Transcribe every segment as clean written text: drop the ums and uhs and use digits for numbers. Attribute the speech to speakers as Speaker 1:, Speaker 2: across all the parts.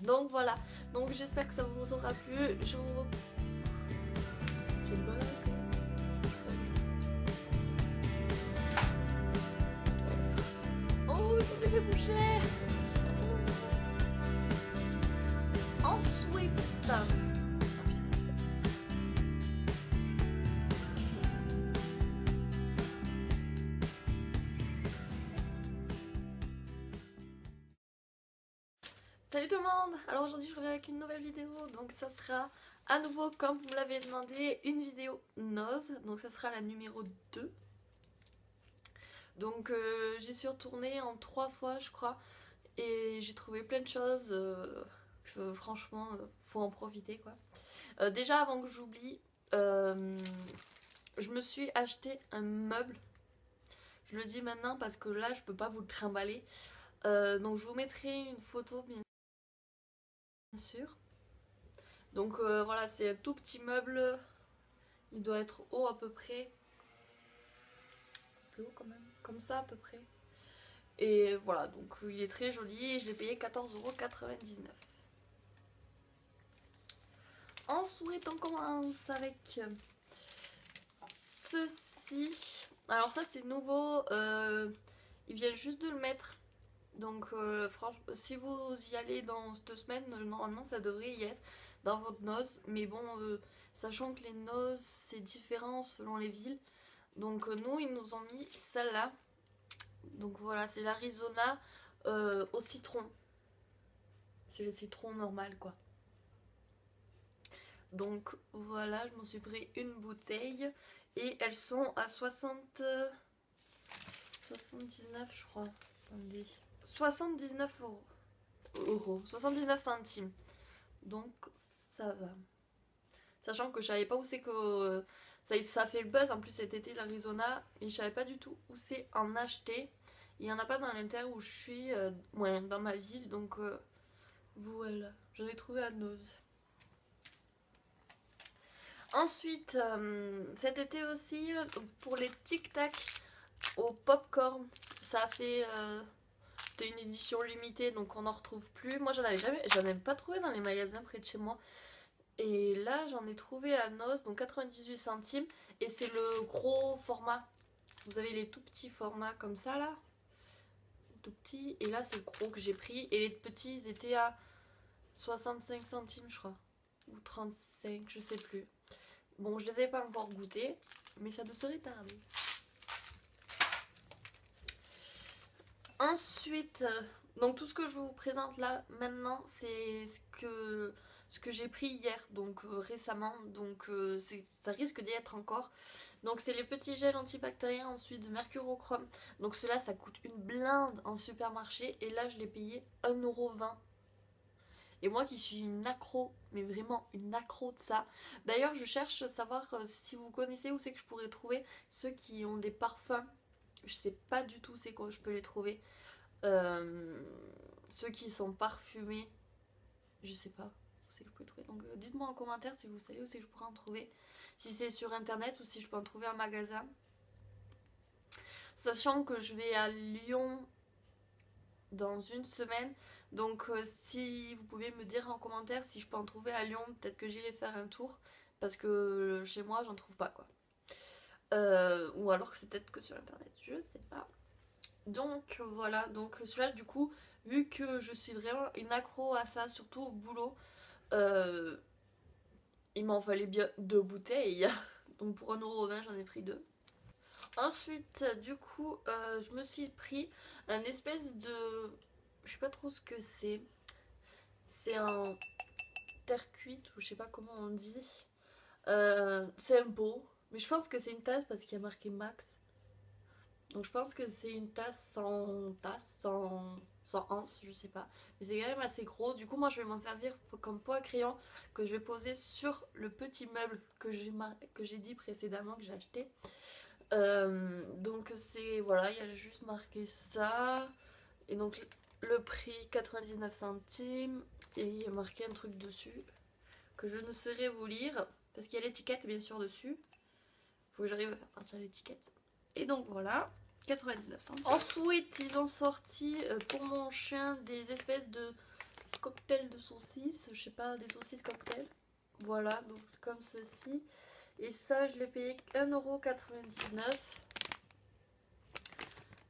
Speaker 1: Donc voilà, donc j'espère que ça vous aura plu. Je vous... J'ai une bonne oh, ça me fait bouger. Ensuite... Salut tout le monde! Alors aujourd'hui je reviens avec une nouvelle vidéo, donc ça sera à nouveau comme vous me l'avez demandé une vidéo nose, donc ça sera la numéro 2. Donc j'y suis retournée en 3 fois je crois et j'ai trouvé plein de choses que franchement faut en profiter quoi. Déjà avant que j'oublie, je me suis acheté un meuble, je le dis maintenant parce que là je peux pas vous le trimballer, donc je vous mettrai une photo bien sûr. Donc voilà, c'est un tout petit meuble, il doit être haut à peu près, plus haut quand même, comme ça à peu près. Et voilà, donc il est très joli et je l'ai payé 14,99 €. Ensuite on commence avec ceci. Alors ça c'est nouveau, ils viennent juste de le mettre. Donc franchement, si vous y allez dans 2 semaines, normalement ça devrait y être dans votre nose. Mais bon, sachant que les noses c'est différent selon les villes. Donc nous ils nous ont mis celle-là. Donc voilà, c'est l'Arizona au citron. C'est le citron normal quoi. Donc voilà, je m'en suis pris une bouteille. Et elles sont à 79 je crois. Attendez. 79 euros. 79 centimes. Donc ça va. Sachant que je savais pas où c'est que ça a fait le buzz en plus cet été l'Arizona, mais je savais pas du tout où c'est en acheter. Il y en a pas dans l'intérieur où je suis, ouais, dans ma ville, donc voilà, j'en ai trouvé à Nose. Ensuite, cet été aussi, pour les Tic Tac au popcorn, ça a fait c'était une édition limitée, donc on n'en retrouve plus. Moi, j'en avais pas trouvé dans les magasins près de chez moi. Et là, j'en ai trouvé à Noz, donc 98 centimes. Et c'est le gros format. Vous avez les tout petits formats comme ça, là. Tout petits. Et là, c'est le gros que j'ai pris. Et les petits, ils étaient à 65 centimes, je crois. Ou 35, je sais plus. Bon, je les avais pas encore goûtés, mais ça ne serait tardé. Ensuite, donc tout ce que je vous présente là maintenant, c'est ce que j'ai pris hier, donc récemment, donc ça risque d'y être encore. Donc c'est les petits gels antibactériens ensuite de mercurochrome. Donc cela ça coûte une blinde en supermarché et là je l'ai payé 1,20 €. Et moi qui suis une accro, mais vraiment une accro de ça. D'ailleurs je cherche à savoir si vous connaissez où c'est que je pourrais trouver ceux qui ont des parfums. Je sais pas du tout c'est quoi je peux les trouver. Ceux qui sont parfumés, je sais pas où c'est que je peux les trouver. Donc dites-moi en commentaire si vous savez où c'est que je pourrais en trouver. Si c'est sur internet ou si je peux en trouver en magasin. Sachant que je vais à Lyon dans une semaine. Donc si vous pouvez me dire en commentaire si je peux en trouver à Lyon, peut-être que j'irai faire un tour. Parce que chez moi j'en trouve pas quoi. Ou alors que c'est peut-être que sur internet, je sais pas. Donc voilà, donc celui-là du coup, vu que je suis vraiment une accro à ça, surtout au boulot, il m'en fallait bien 2 bouteilles. Donc pour 1,20 € j'en ai pris 2. Ensuite du coup je me suis pris un espèce de... Je sais pas trop ce que c'est. C'est un terre cuite ou je sais pas comment on dit. C'est un pot. Mais je pense que c'est une tasse parce qu'il y a marqué max. Donc je pense que c'est une tasse, sans anse, je sais pas. Mais c'est quand même assez gros. Du coup, moi, je vais m'en servir comme pot à crayon que je vais poser sur le petit meuble que j'ai dit précédemment que j'ai acheté. Donc c'est, voilà, il y a juste marqué ça. Et donc le prix 99 centimes. Et il y a marqué un truc dessus que je ne saurais vous lire. Parce qu'il y a l'étiquette bien sûr dessus. Faut que j'arrive à faire partir l'étiquette. Et donc voilà. 99 centimes. Ensuite, ils ont sorti pour mon chien des espèces de cocktail de saucisses, je sais pas, des saucisses cocktail. Voilà, donc c'est comme ceci. Et ça, je l'ai payé 1,99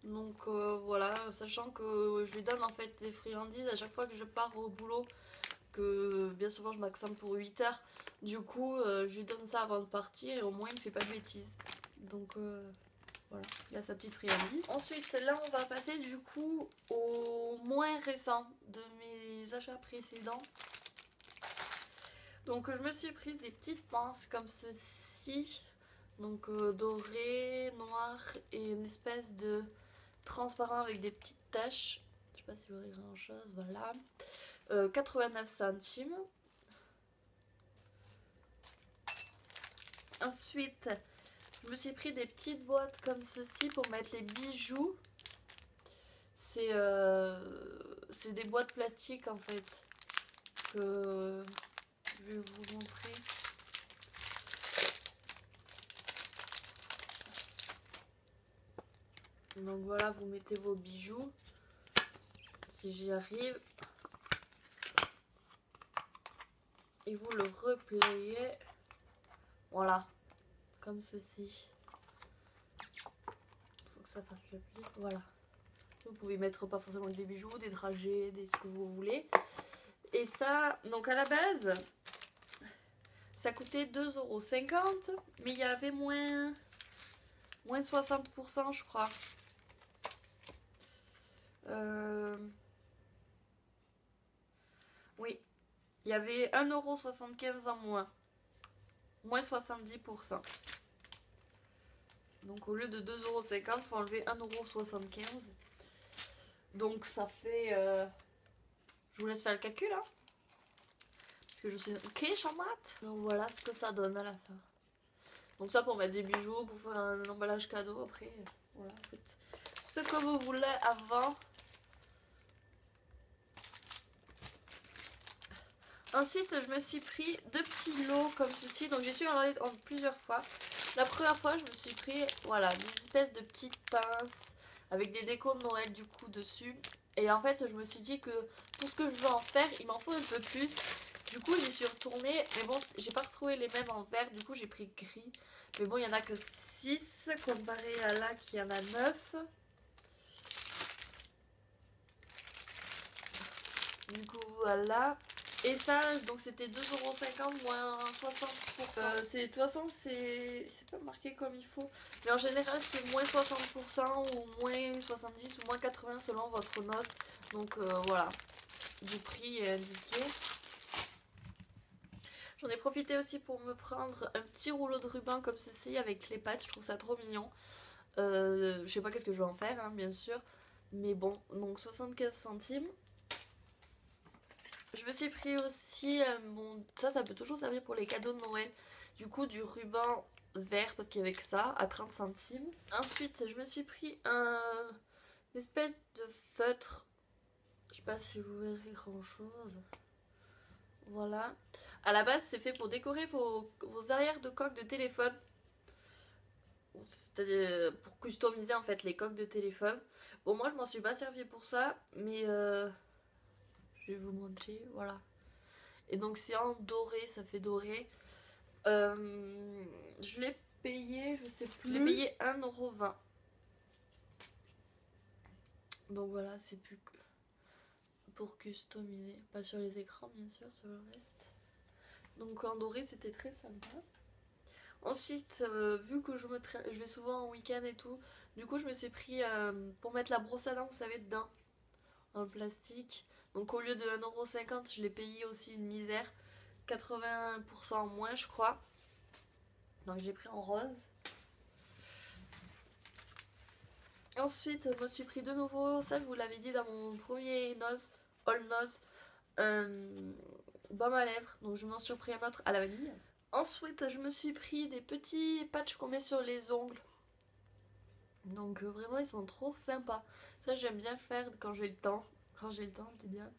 Speaker 1: €. Donc voilà, sachant que je lui donne en fait des friandises à chaque fois que je pars au boulot, que bien souvent je m'accorde pour 8 heures. Du coup, je lui donne ça avant de partir et au moins il ne fait pas de bêtises. Donc voilà, il a sa petite friandise. Ensuite, là on va passer du coup au moins récent de mes achats précédents. Donc je me suis prise des petites pinces comme ceci. Donc doré, noir et une espèce de transparent avec des petites taches. Je sais pas si vous voyez grand chose, voilà. 89 centimes. Ensuite, je me suis pris des petites boîtes comme ceci pour mettre les bijoux. C'est des boîtes plastiques en fait que je vais vous montrer. Donc voilà, vous mettez vos bijoux. Si j'y arrive. Et vous le repliez. Voilà. Comme ceci. Il faut que ça fasse le pli. Voilà. Vous pouvez mettre pas forcément des bijoux, des dragées, des ce que vous voulez. Et ça, donc à la base, ça coûtait 2,50 €. Mais il y avait moins 60% je crois. Oui. Il y avait 1,75 € en moins. Moins 70%. Donc au lieu de 2,50 €, il faut enlever 1,75 €. Donc ça fait... je vous laisse faire le calcul, hein. Parce que je suis quiche en maths. Donc voilà ce que ça donne à la fin. Donc ça pour mettre des bijoux, pour faire un emballage cadeau. Après, voilà, faites ce que vous voulez avant. Ensuite, je me suis pris 2 petits lots comme ceci. Donc, j'ai su en aller en plusieurs fois. La première fois, je me suis pris, voilà, des espèces de petites pinces avec des décos de Noël du coup dessus. Et en fait, je me suis dit que pour ce que je veux en faire, il m'en faut un peu plus. Du coup, j'y suis retournée. Mais bon, j'ai pas retrouvé les mêmes en vert. Du coup, j'ai pris gris. Mais bon, il y en a que 6 comparé à là qui en a 9. Du coup, voilà. Et ça, donc c'était 2,50 € moins 60%. De toute façon, c'est pas marqué comme il faut. Mais en général, c'est moins 60% ou moins 70 ou moins 80 selon votre note. Donc voilà, du prix est indiqué. J'en ai profité aussi pour me prendre un petit rouleau de ruban comme ceci avec les pattes. Je trouve ça trop mignon. Je sais pas qu'est-ce que je vais en faire, hein, bien sûr. Mais bon, donc 75 centimes. Je me suis pris aussi, bon, ça peut toujours servir pour les cadeaux de Noël. Du coup, du ruban vert, parce qu'il y avait que ça, à 30 centimes. Ensuite, je me suis pris une espèce de feutre. Je sais pas si vous verrez grand chose. Voilà. À la base, c'est fait pour décorer vos arrières de coques de téléphone. C'est-à-dire pour customiser en fait les coques de téléphone. Bon, moi, je m'en suis pas servi pour ça, mais... je vais vous montrer, voilà. Et donc c'est en doré, ça fait doré. Je l'ai payé, je sais plus. Je l'ai payé 1,20 €. Donc voilà, c'est plus que pour customiser. Pas sur les écrans bien sûr, sur le reste. Donc en doré c'était très sympa. Ensuite, vu que je vais souvent en week-end et tout, du coup je me suis pris pour mettre la brosse à dents, vous savez, dedans. En plastique. Donc au lieu de 1,50 €, je l'ai payé aussi une misère. 80% en moins je crois. Donc j'ai pris en rose. Ensuite je me suis pris de nouveau, ça je vous l'avais dit dans mon premier all nose, baume à lèvres. Donc je m'en suis pris un autre à la vanille. Ensuite je me suis pris des petits patchs qu'on met sur les ongles. Donc vraiment ils sont trop sympas. Ça j'aime bien faire quand j'ai le temps. Quand j'ai le temps, je dis bien.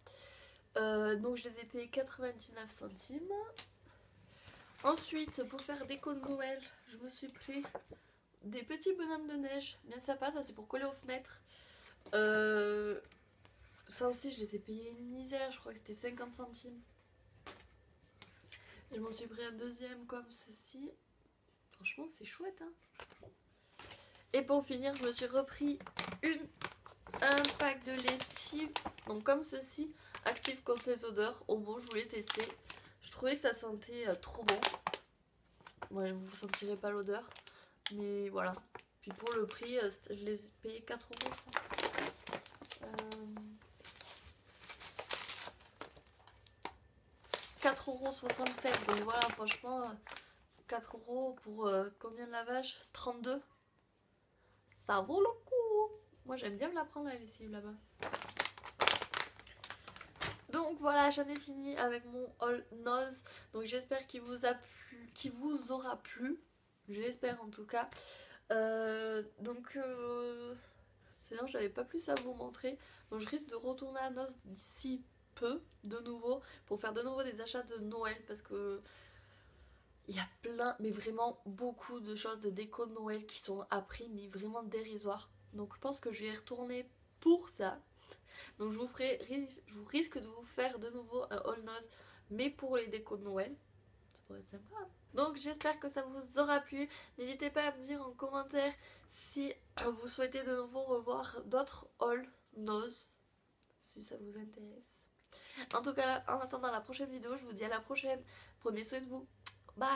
Speaker 1: Donc je les ai payés 99 centimes. Ensuite, pour faire déco de Noël, je me suis pris des petits bonhommes de neige. Bien sympa, ça c'est pour coller aux fenêtres. Ça aussi, je les ai payés une misère, je crois que c'était 50 centimes. Et je m'en suis pris un deuxième comme ceci. Franchement, c'est chouette, hein. Et pour finir, je me suis repris un pack de lessive. Donc comme ceci, active contre les odeurs. Au bout, je voulais tester. Je trouvais que ça sentait trop bon. Ouais, vous ne sentirez pas l'odeur. Mais voilà. Puis pour le prix, je les ai payés 4 euros, je crois. 4,67 €. Donc voilà, franchement, 4 euros pour combien de lavage? 32. Ça vaut le coup. Moi, j'aime bien me la prendre la lessive là-bas. Donc voilà, j'en ai fini avec mon haul Nose. Donc j'espère qu'il vous a plu, qu'il vous aura plu. Je l'espère en tout cas. Sinon j'avais pas plus à vous montrer. Donc je risque de retourner à Nose d'ici peu de nouveau pour faire de nouveau des achats de Noël parce que il y a plein, mais vraiment beaucoup de choses de déco de Noël qui sont à prix mais vraiment dérisoires. Donc je pense que je vais y retourner pour ça. Donc je vous risque de vous faire de nouveau un haul Nose mais pour les décos de Noël. Ça pourrait être sympa. Donc j'espère que ça vous aura plu. N'hésitez pas à me dire en commentaire si vous souhaitez de nouveau revoir d'autres haul Nose, si ça vous intéresse. En tout cas, en attendant la prochaine vidéo, je vous dis à la prochaine. Prenez soin de vous. Bye.